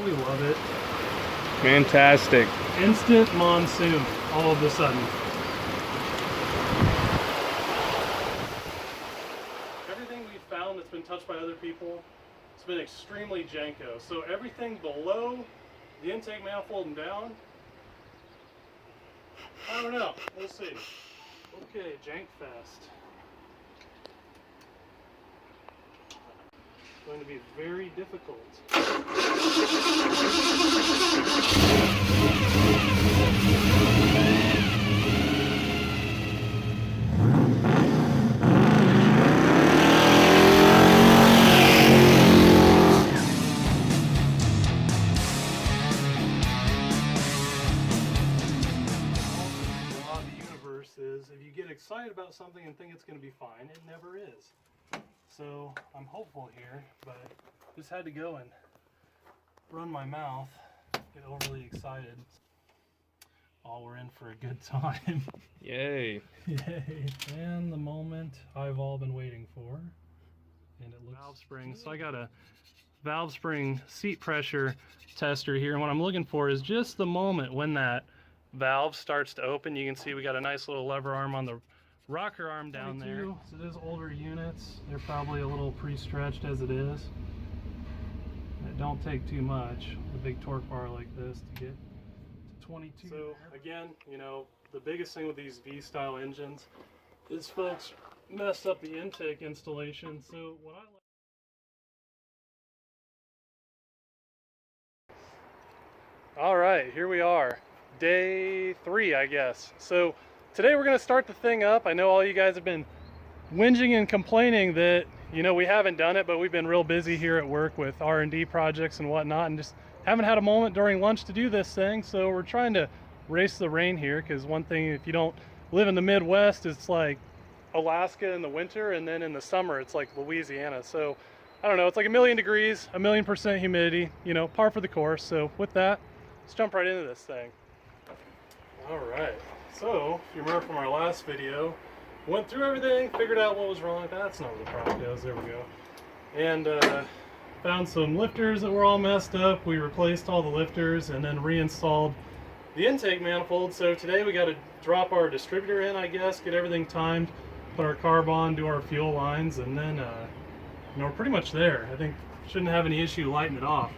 we love it. Fantastic. Instant monsoon all of a sudden. Everything we've found that's been touched by other people, it's been extremely janko. So everything below the intake manifold and down, I don't know. We'll see. Okay, jank fest. Going to be very difficult. If you get excited about something and think it's going to be fine, it never is. So I'm hopeful here, but just had to go and run my mouth, get overly excited. Oh, we're in for a good time. Yay. Yay. And the moment I've all been waiting for. And it looks valve spring. So I got a valve spring seat pressure tester here, and what I'm looking for is just the moment when that valve starts to open. You can see we got a nice little lever arm on the rocker arm down there. So it is older units. They're probably a little pre-stretched as it is. It don't take too much, a big torque bar like this, to get to 22. So again, you know, the biggest thing with these V-style engines is folks mess up the intake installation. So what I like. All right, here we are. Day 3, I guess. So today we're going to start the thing up. I know all you guys have been whinging and complaining that, you know, we haven't done it, but we've been real busy here at work with R&D projects and whatnot, and just haven't had a moment during lunch to do this thing. So we're trying to race the rain here, because one thing, if you don't live in the Midwest, it's like Alaska in the winter, and then in the summer it's like Louisiana. So I don't know, it's like 1,000,000 degrees, 1,000,000% humidity, you know, par for the course. So with that, let's jump right into this thing. Alright, so if you remember from our last video, went through everything, figured out what was wrong. That's not where the prop goes, there we go. And found some lifters that were all messed up. We replaced all the lifters and then reinstalled the intake manifold. So today we got to drop our distributor in, I guess, get everything timed, put our carb on, do our fuel lines, and then you know, we're pretty much there. I think shouldn't have any issue lighting it off.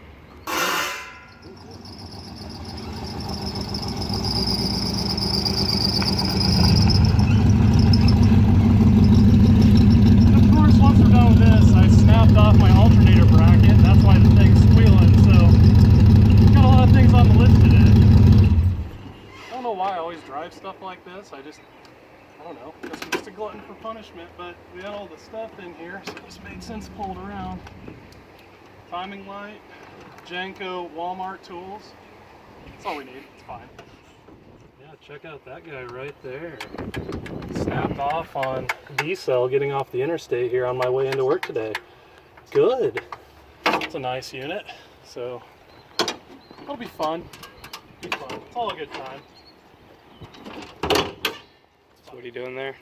Off my alternator bracket, that's why the thing's squealing. So got a lot of things on the list today. I don't know why I always drive stuff like this. I don't know, guess I'm just a glutton for punishment. But we had all the stuff in here, so it just made sense to pull it around. Timing light, Janko Walmart tools, that's all we need. It's fine. Yeah, check out that guy right there. Snapped off on D-cell getting off the interstate here on my way into work today. Good. It's a nice unit, so it'll be fun. It's all a good time. So what are you doing there?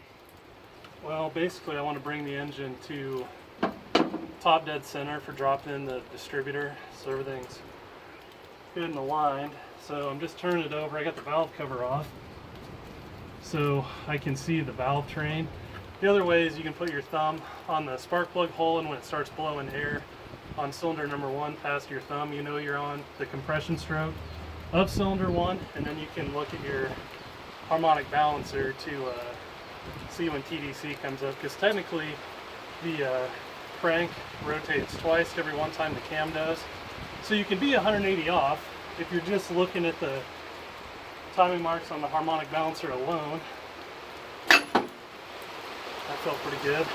Well, basically I want to bring the engine to top dead center for dropping in the distributor, so everything's good and aligned. So I'm just turning it over. I got the valve cover off so I can see the valve train. The other way is you can put your thumb on the spark plug hole, and when it starts blowing air on cylinder number 1 past your thumb, you know you're on the compression stroke of cylinder 1, and then you can look at your harmonic balancer to see when TDC comes up, because technically the crank rotates twice every one time the cam does. So you can be 180 off if you're just looking at the timing marks on the harmonic balancer alone. That felt pretty good.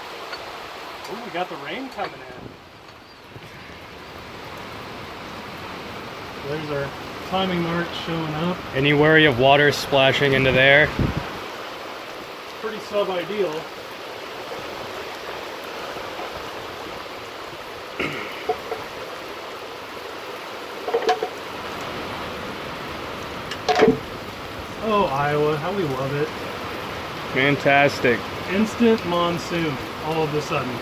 Oh, we got the rain coming in. There's our timing marks showing up. Any worry of water splashing into there? Pretty sub-ideal. Oh, Iowa, how we love it. Fantastic. Instant monsoon all of a sudden.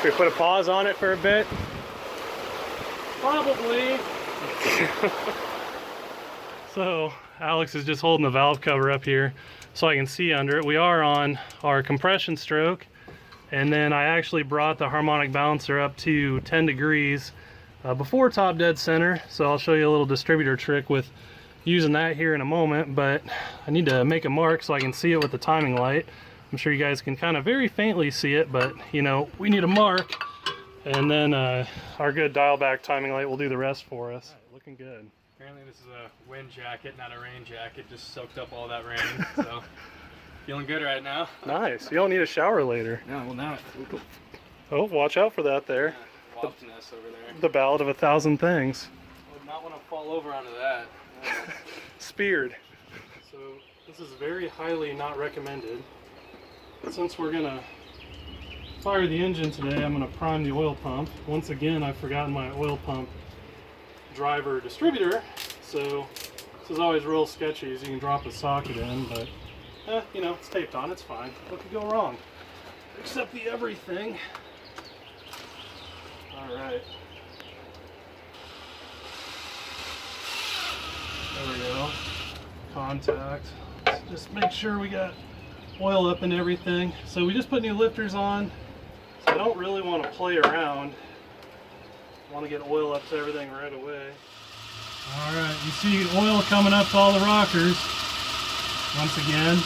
Should we put a pause on it for a bit? Probably. So Alex is just holding the valve cover up here so I can see under it. We are on our compression stroke, and then I actually brought the harmonic balancer up to 10 degrees before top dead center. So I'll show you a little distributor trick with using that here in a moment, but I need to make a mark so I can see it with the timing light. I'm sure you guys can kind of very faintly see it, but you know, we need a mark, and then our good dial back timing light will do the rest for us. Right, looking good. Apparently this is a wind jacket, not a rain jacket. Just soaked up all that rain, so feeling good right now. Nice. You don't need a shower later. No, well now. Oh, watch out for that there. Loftiness over there. The ballad of a thousand things. Would not want to fall over onto that. Speared. So this is very highly not recommended. Since we're gonna fire the engine today, I'm gonna prime the oil pump. Once again, I've forgotten my oil pump driver distributor, so this is always real sketchy as you can drop a socket in, but you know, it's taped on, it's fine. What could go wrong? Except the everything. Alright. There we go. Contact. Let's just make sure we got oil up and everything. So we just put new lifters on, so I don't really want to play around. I want to get oil up to everything right away. Alright, you see oil coming up to all the rockers once again.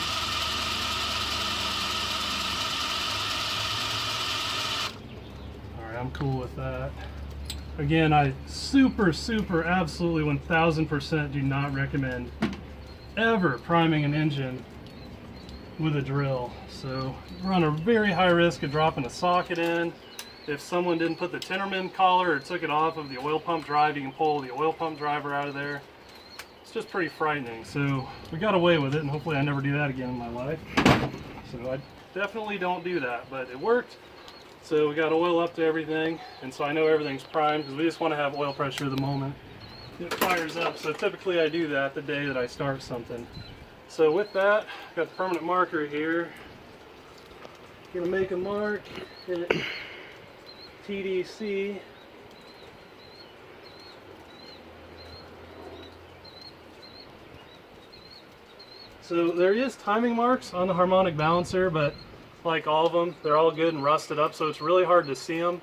Alright, I'm cool with that. Again, I super, absolutely 1000% do not recommend ever priming an engine with a drill. So we're on a very high risk of dropping a socket in. If someone didn't put the Tinnerman collar or took it off of the oil pump drive, you can pull the oil pump driver out of there. It's just pretty frightening. So we got away with it, and hopefully I never do that again in my life. So I definitely don't do that, but it worked. So we got oil up to everything, and so I know everything's primed because we just want to have oil pressure the moment it fires up. So typically I do that the day that I start something. So with that, I've got the permanent marker here. Gonna make a mark at TDC. So there is timing marks on the harmonic balancer, but like all of them, they're all good and rusted up, so it's really hard to see them.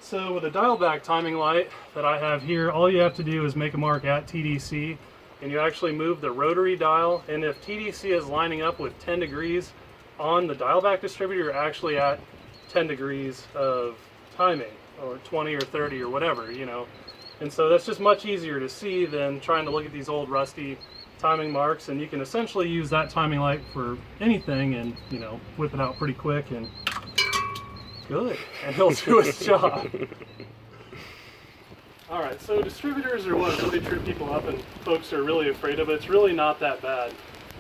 So with a dial back timing light that I have here, all you have to do is make a mark at TDC, and you actually move the rotary dial, and if TDC is lining up with 10 degrees on the dial back distributor, you're actually at 10 degrees of timing, or 20 or 30 or whatever, you know. And so that's just much easier to see than trying to look at these old rusty timing marks, and you can essentially use that timing light for anything and, you know, whip it out pretty quick and good, and it'll do its job. Alright, so distributors are what really trip people up and folks are really afraid of it. It's really not that bad.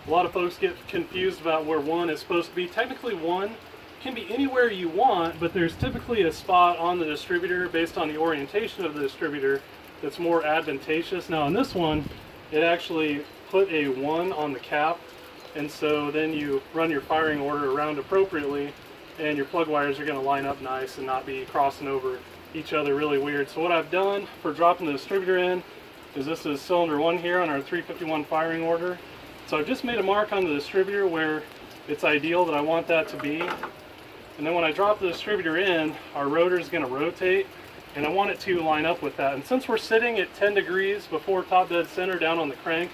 A lot of folks get confused about where one is supposed to be. Technically one can be anywhere you want, but there's typically a spot on the distributor based on the orientation of the distributor that's more advantageous. Now on this one, it actually put a 1 on the cap, and so then you run your firing order around appropriately, and your plug wires are going to line up nice and not be crossing over each other really weird. So what I've done for dropping the distributor in is this is cylinder 1 here on our 351 firing order. So I've just made a mark on the distributor where it's ideal that I want that to be, and then when I drop the distributor in, our rotor is going to rotate, and I want it to line up with that. And since we're sitting at 10 degrees before top dead center down on the crank,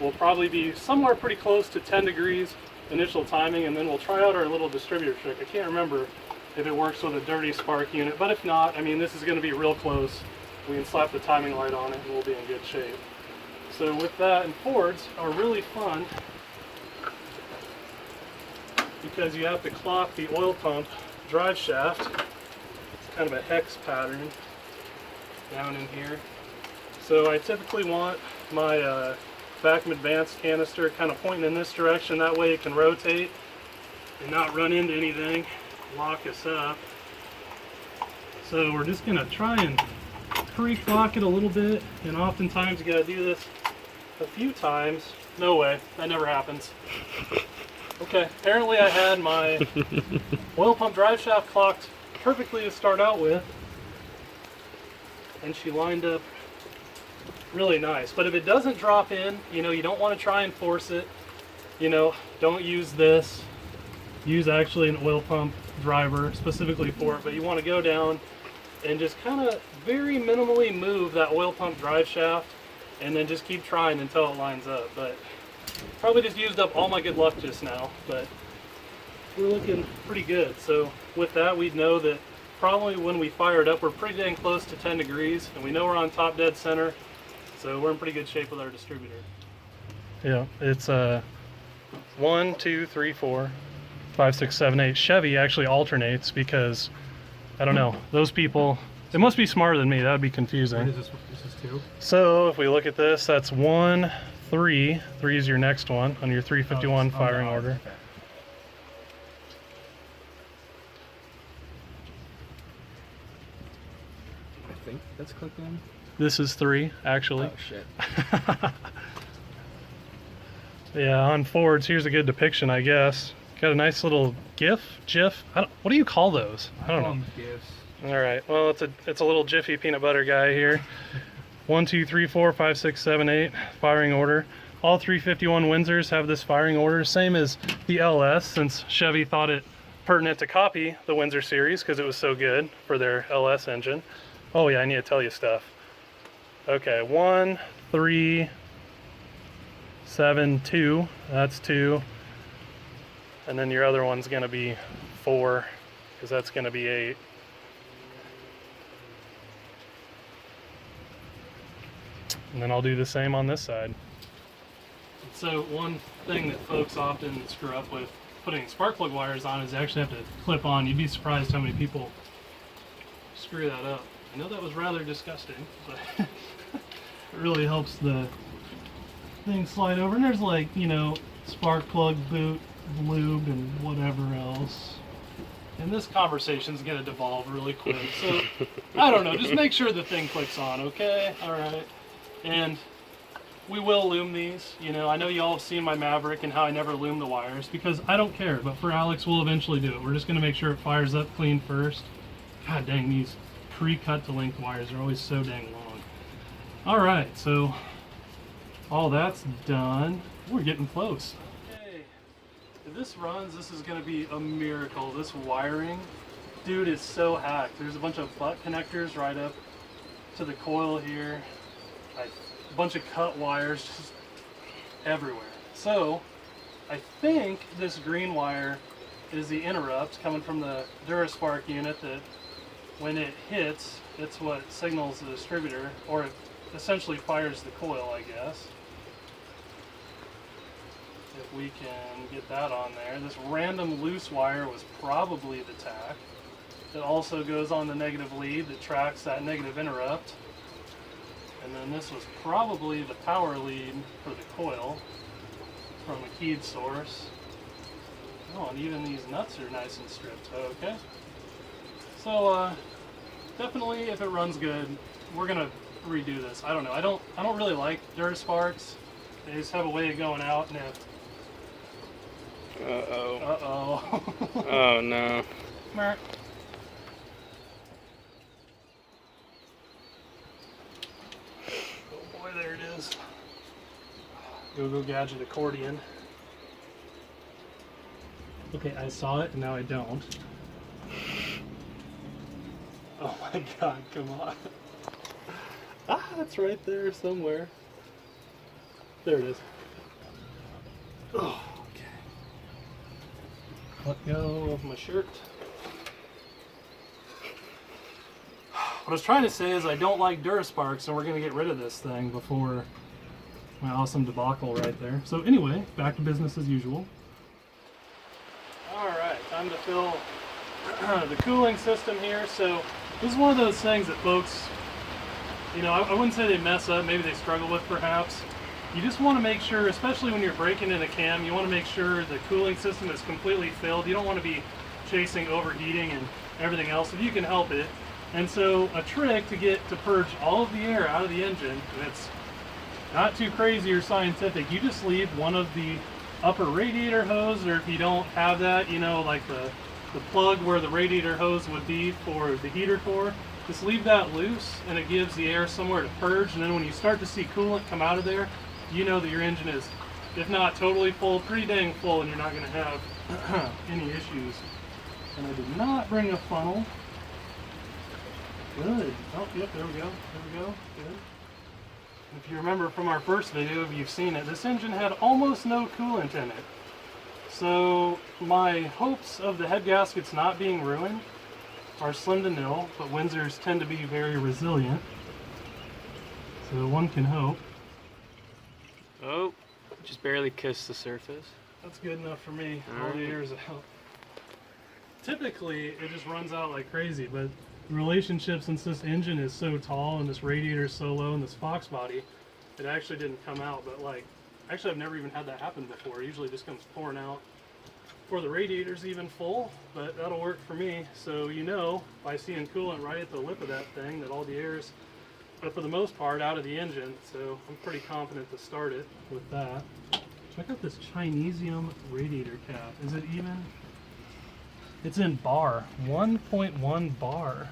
we'll probably be somewhere pretty close to 10 degrees initial timing, and then we'll try out our little distributor trick. I can't remember if it works with a dirty spark unit, but if not, I mean, this is going to be real close. We can slap the timing light on it and we'll be in good shape. So with that, and Fords are really fun because you have to clock the oil pump drive shaft. It's kind of a hex pattern down in here. So I typically want my vacuum advanced canister kind of pointing in this direction, that way it can rotate and not run into anything, lock us up. So we're just going to try and pre-clock it a little bit, and oftentimes you got to do this a few times. No way, that never happens. Okay, apparently I had my oil pump drive shaft clocked perfectly to start out with, and she lined up really nice. But if it doesn't drop in, you know, you don't want to try and force it. You know, don't use this. Use actually an oil pump driver specifically for it, but you want to go down and just kind of very minimally move that oil pump drive shaft, and then just keep trying until it lines up. But probably just used up all my good luck just now, but we're looking pretty good. So with that, we'd know that probably when we fire it up, we're pretty dang close to 10 degrees, and we know we're on top dead center, so we're in pretty good shape with our distributor. Yeah, it's 1, 2, 3, 4, 5, 6, 7, 8. Chevy actually alternates because, I don't know, those people, they must be smarter than me. That would be confusing. What is this? This is 2? So if we look at this, that's 1, 3. 3 is your next one on your 351 firing order. Okay. I think that's clicked in. This is 3, actually. Oh shit. Yeah, on Fords, here's a good depiction, I guess. Got a nice little GIF? What do you call those? I don't know. GIFs. All right, well, it's a little Jiffy peanut butter guy here. 1, 2, 3, 4, 5, 6, 7, 8 firing order. All 351 Windsors have this firing order, same as the LS, since Chevy thought it pertinent to copy the Windsor series because it was so good for their LS engine. Oh yeah, I need to tell you stuff. Okay, 1, 3, 7, 2. That's 2. And then your other one's going to be 4, because that's going to be 8. And then I'll do the same on this side. So one thing that folks often screw up with putting spark plug wires on is they actually have to clip on. You'd be surprised how many people screw that up. I know that was rather disgusting, but it really helps the thing slide over. And there's, like, you know, spark plug boot, lube, and whatever else. And this conversation's gonna devolve really quick, so I don't know, just make sure the thing clicks on, okay? Alright. And we will loom these. You know, I know you all have seen my Maverick and how I never loom the wires, because I don't care, but for Alex, we'll eventually do it. We're just gonna make sure it fires up clean first. God dang, these pre-cut to length wires are always so dang long. Alright, so all that's done. We're getting close. Okay, if this runs, this is gonna be a miracle. This wiring, dude, is so hacked. There's a bunch of butt connectors right up to the coil here. A bunch of cut wires just everywhere. So I think this green wire is the interrupt coming from the DuraSpark unit that when it hits, it's what signals the distributor, or it essentially fires the coil, I guess. If we can get that on there. This random loose wire was probably the tack. It also goes on the negative lead that tracks that negative interrupt. And then this was probably the power lead for the coil from a keyed source. Oh, and even these nuts are nice and stripped. Okay. So definitely, if it runs good, we're gonna redo this. I don't know. I don't really like DuraSparks. They just have a way of going out, and if Oh no. Merk. Oh boy, there it is. Go gadget accordion. Okay, I saw it and now I don't. Oh my god, come on. Ah, it's right there somewhere. There it is. Oh, okay. Let go of my shirt. What I was trying to say is I don't like DuraSparks, and we're going to get rid of this thing before my awesome debacle right there. So anyway, back to business as usual. Alright, time to fill the cooling system here. So this is one of those things that folks, you know, I wouldn't say they mess up, maybe they struggle with perhaps. You just want to make sure, especially when you're breaking in a cam, you want to make sure the cooling system is completely filled. You don't want to be chasing overheating and everything else if you can help it. And so a trick to purge all of the air out of the engine, and it's not too crazy or scientific, you just leave one of the upper radiator hose, or if you don't have that, you know, like the the plug where the radiator hose would be for the heater core. Just leave that loose and it gives the air somewhere to purge, and then when you start to see coolant come out of there, you know that your engine is, if not totally full, pretty dang full, and you're not going to have any issues. And I did not bring a funnel. Good. Oh, yep, there we go. There we go. Good. If you remember from our first video, if you've seen it, this engine had almost no coolant in it. So my hopes of the head gaskets not being ruined are slim to nil, but Windsors tend to be very resilient. So one can hope. Oh, just barely kissed the surface. That's good enough for me. All the air's out. Typically, it just runs out like crazy, but the relationship, since this engine is so tall and this radiator is so low and this Foxbody, it actually didn't come out. But like, actually I've never even had that happen before. It usually just comes pouring out before the radiator's even full, but that'll work for me. So you know, by seeing coolant right at the lip of that thing, that all the air's, but for the most part, out of the engine. So I'm pretty confident to start it with that. Check out this Chinesium radiator cap. Is it even? It's in bar, 1.1 bar.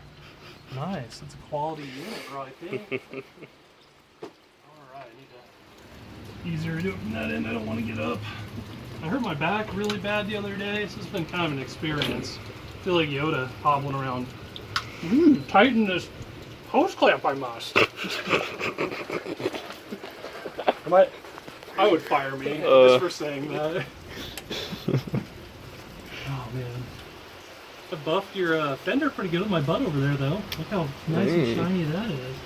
Nice, it's a quality unit, bro, I think. Alright, I need to easier to open that in. I don't want to get up. I hurt my back really bad the other day, so it's been kind of an experience. I feel like Yoda hobbling around. Tighten this hose clamp, I must. I would fire me just for saying that. Oh man. I buffed your fender pretty good with my butt over there though. Look how nice and shiny that is.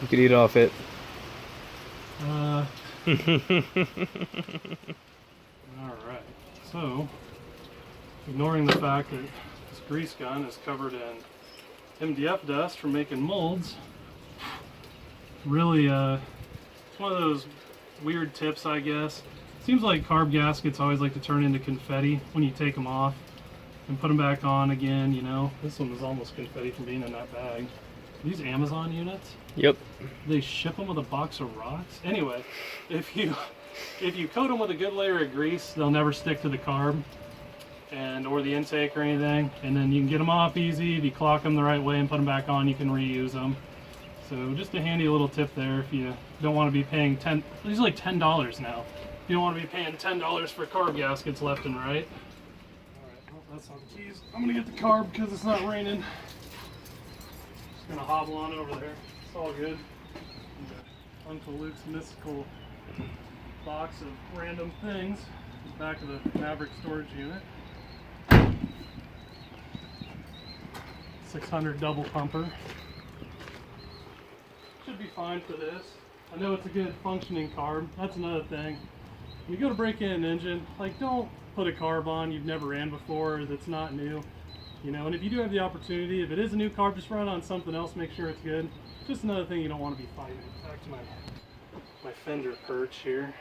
You could eat off it. Alright. So, ignoring the fact that this grease gun is covered in MDF dust from making molds, really it's one of those weird tips, I guess. Seems like carb gaskets always like to turn into confetti when you take them off and put them back on again, you know. This one was almost confetti from being in that bag. These Amazon units, Yep. they ship them with a box of rocks. Anyway, if you coat them with a good layer of grease, they'll never stick to the carb or the intake or anything. And then you can get them off easy. If you clock them the right way and put them back on, you can reuse them. So just a handy little tip there if you don't want to be paying these are like $10 now. You don't want to be paying $10 for carb gaskets left and right. Alright, well, that's on the keys. I'm going to get the carb because it's not raining. Just going to hobble on over there. It's all good. Uncle Luke's mystical box of random things. Back of the Maverick storage unit. 600 double pumper. Should be fine for this. I know it's a good functioning carb. That's another thing. When you go to break in an engine, like, don't put a carb on you've never ran before or that's not new. You know, and if you do have the opportunity, if it is a new carb, just run on something else, make sure it's good. Just another thing you don't want to be fighting. Back to my fender perch here.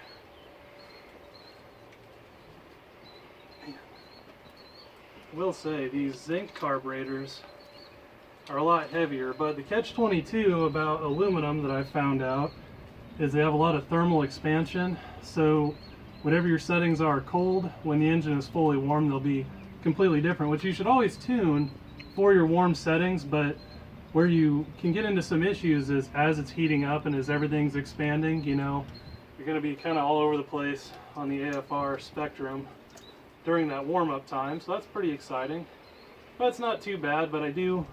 I will say these zinc carburetors are a lot heavier, but the catch-22 about aluminum that I found out is they have a lot of thermal expansion. So whatever your settings are cold, when the engine is fully warm, they'll be completely different, which you should always tune for your warm settings. But where you can get into some issues is as it's heating up and as everything's expanding, you know, you're going to be kind of all over the place on the AFR spectrum during that warm-up time. So that's pretty exciting, but it's not too bad. But I do,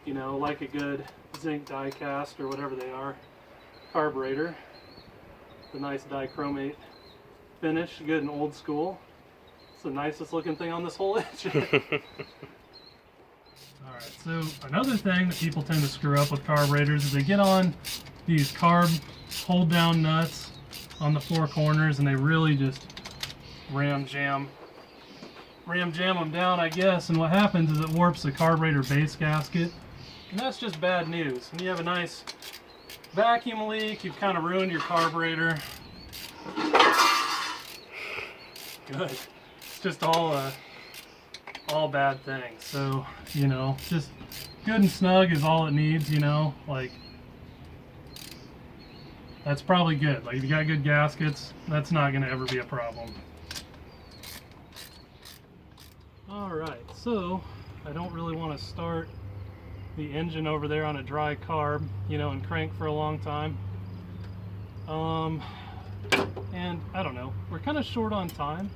you know, like a good zinc die cast or whatever they are carburetor. The nice dichromate finish, good and old school. It's the nicest looking thing on this whole engine. Alright, so another thing that people tend to screw up with carburetors is they get on these carb hold down nuts on the four corners and they really just ram jam them down, I guess, and what happens is it warps the carburetor base gasket, and that's just bad news. When you have a nice vacuum leak, you've kind of ruined your carburetor. Good. It's just all bad things. So, you know, just good and snug is all it needs, you know, like, that's probably good. Like, if you got good gaskets, that's not going to ever be a problem. Alright, So I don't really want to start the engine over there on a dry carb, you know, and crank for a long time. And I don't know, we're kind of short on time.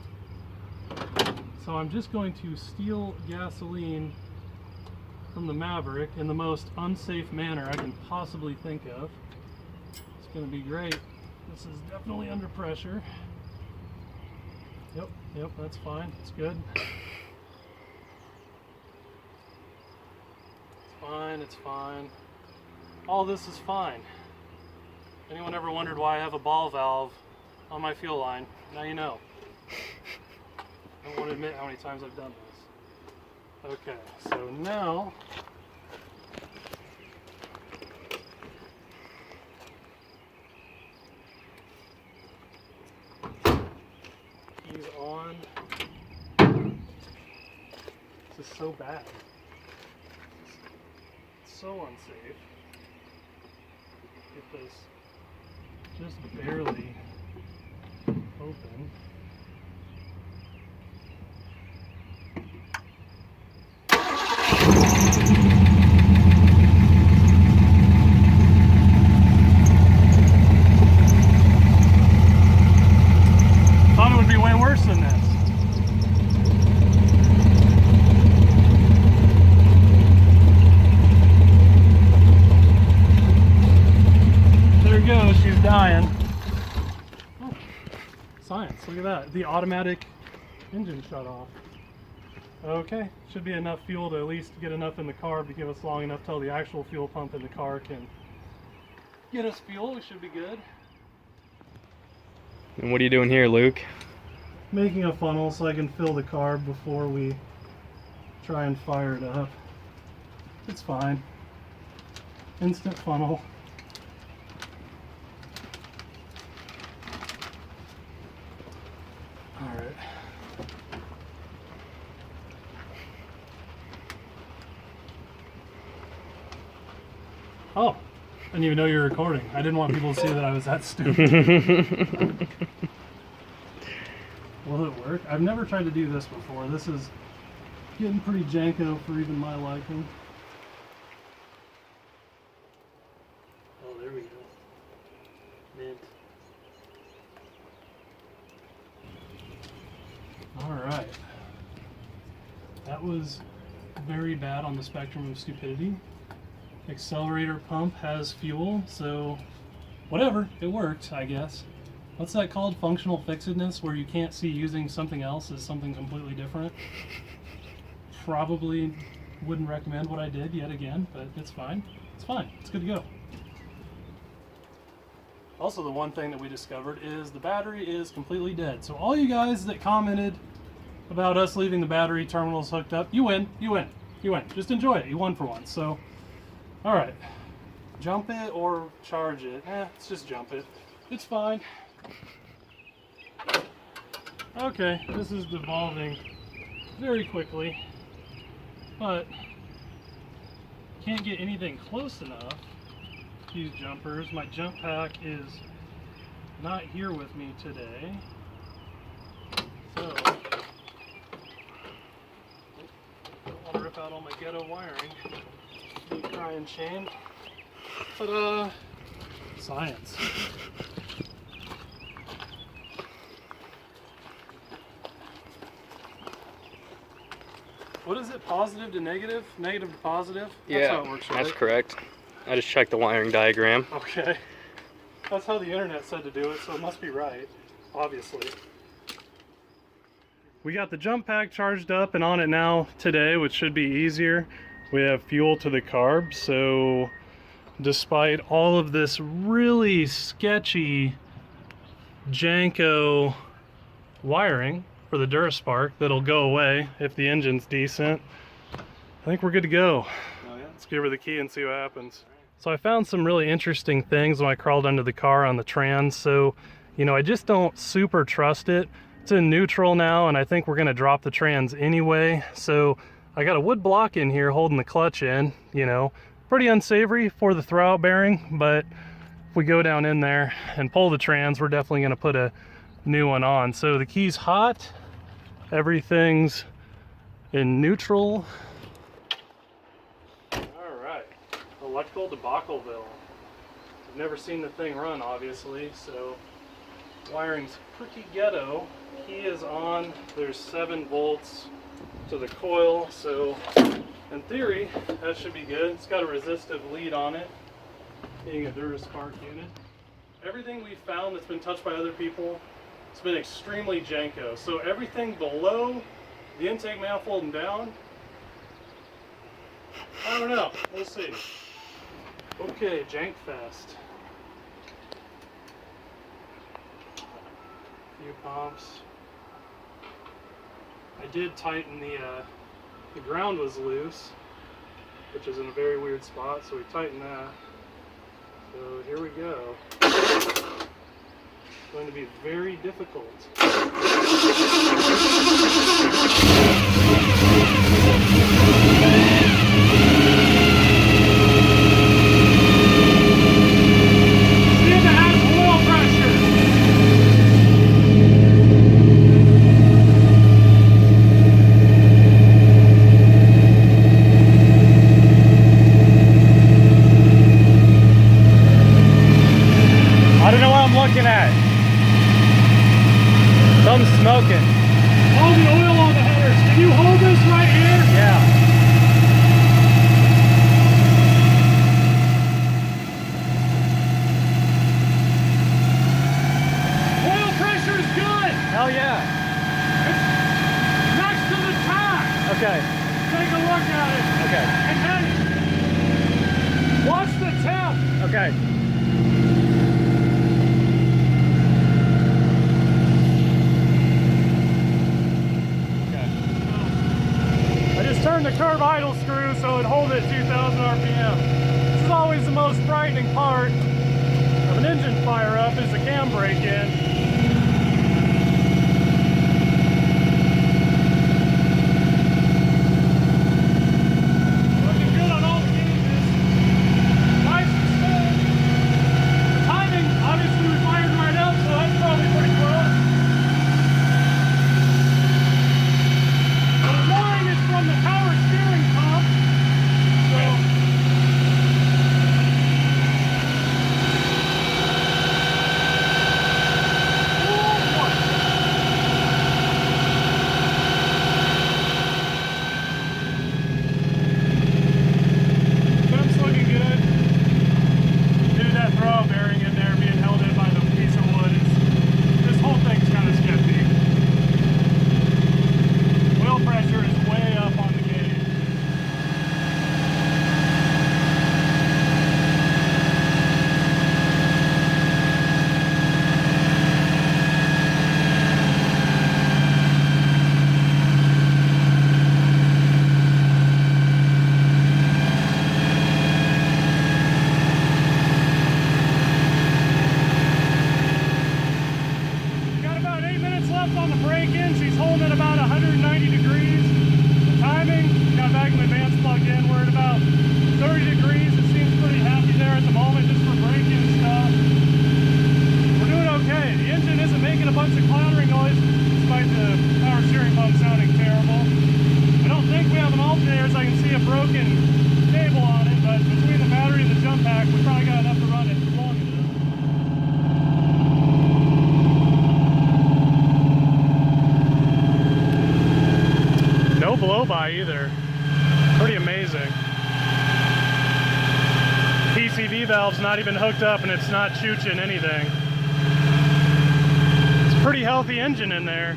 So I'm just going to steal gasoline from the Maverick in the most unsafe manner I can possibly think of. It's going to be great. This is definitely under pressure. Yep, that's fine. It's good. It's fine. All this is fine. Anyone ever wondered why I have a ball valve on my fuel line? Now you know. I don't want to admit how many times I've done this. Okay, so now keys on. This is so bad. It's so unsafe. Get this just barely open. Thought it would be way worse than this. There it goes, she's dying. Oh, science, look at that. The automatic engine shut off. Okay, should be enough fuel to at least get enough in the carb to give us long enough till the actual fuel pump in the car can get us fuel. We should be good. And what are you doing here, Luke? Making a funnel so I can fill the carb before we try and fire it up. It's fine. Instant funnel. Alright. Oh, I didn't even know you were recording. I didn't want people to see that I was that stupid. Will it work? I've never tried to do this before. This is getting pretty janko for even my liking. Oh, there we go. Mint. Alright. That was very bad on the spectrum of stupidity. Accelerator pump has fuel, so whatever, it worked, I guess. What's that called? Functional fixedness, where you can't see using something else as something completely different. Probably wouldn't recommend what I did yet again, but it's fine. It's fine. It's good to go. Also, the one thing that we discovered is the battery is completely dead. So all you guys that commented about us leaving the battery terminals hooked up, you win, you win, you win. Just enjoy it. You won for once. So, all right. Jump it or charge it. Let's just jump it. It's fine. Okay, this is devolving very quickly, but can't get anything close enough to use jumpers. My jump pack is not here with me today, so don't want to rip out all my ghetto wiring. Big crying shame. Ta-da! Science. What is it? Positive to negative? Negative to positive? That's how it works, right? That's correct. I just checked the wiring diagram. Okay. That's how the internet said to do it, so it must be right, obviously. We got the jump pack charged up and on it now today, which should be easier. We have fuel to the carb, so despite all of this really sketchy janko wiring for the Duraspark that'll go away if the engine's decent, I think we're good to go. Oh, yeah? Let's give her the key and see what happens. So I found some really interesting things when I crawled under the car on the trans. So, you know, I just don't super trust it. It's in neutral now, and I think we're gonna drop the trans anyway. So I got a wood block in here holding the clutch in, you know, pretty unsavory for the throwout bearing, but if we go down in there and pull the trans, we're definitely gonna put a new one on. So the key's hot, everything's in neutral. Alright, electrical debacleville. I've never seen the thing run, obviously, so wiring's pretty ghetto. Key is on, there's 7 volts to the coil, so in theory that should be good. It's got a resistive lead on it, being a Duraspark unit. Everything we've found that's been touched by other people, it's been extremely janko. So everything below the intake manifold and down, I don't know, we'll see. Okay, jank fest. Few pumps. I did tighten the ground was loose, which is in a very weird spot, so we tightened that. So here we go. It's going to be very difficult. Something's smoking. All the oil on the headers. Can you hold this right here? Yeah. Oil pressure is good. Hell yeah. It's next to the tank. Okay. Take a look at it. Okay. And then watch the temp. Okay. Turn the curb idle screw so it holds at 2,000 RPM. This is always the most frightening part of an engine fire up is the cam break in. Blow-by either. Pretty amazing. PCV valve's not even hooked up and it's not chooching anything. It's a pretty healthy engine in there.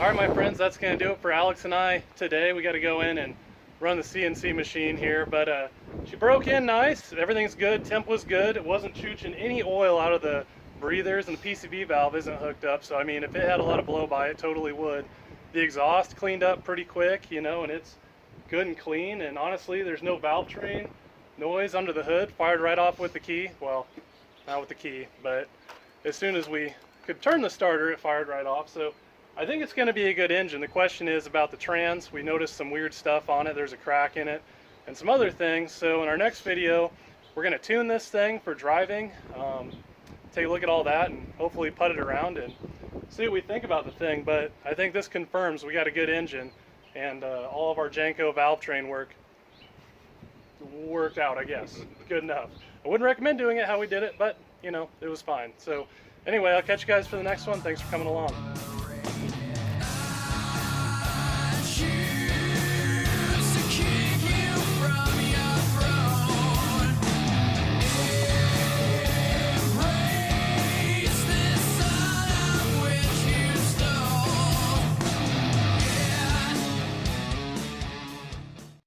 Alright my friends, that's going to do it for Alex and I today. We got to go in and run the CNC machine here, but she broke in nice. Everything's good. Temp was good. It wasn't chooching any oil out of the breathers, and the PCV valve isn't hooked up, so I mean if it had a lot of blow by it totally would. the exhaust cleaned up pretty quick, you know, and it's good and clean. And honestly, there's no valve train noise under the hood. Fired right off with the key. Well, not with the key, but as soon as we could turn the starter, it fired right off. So I think it's going to be a good engine. The question is about the trans. We noticed some weird stuff on it. There's a crack in it and some other things. So in our next video, we're going to tune this thing for driving, take a look at all that, and hopefully put it around and see what we think about the thing. But I think this confirms we got a good engine, and all of our Janko valve train work worked out, I guess. Good enough. I wouldn't recommend doing it how we did it, but you know, it was fine. So anyway, I'll catch you guys for the next one. Thanks for coming along.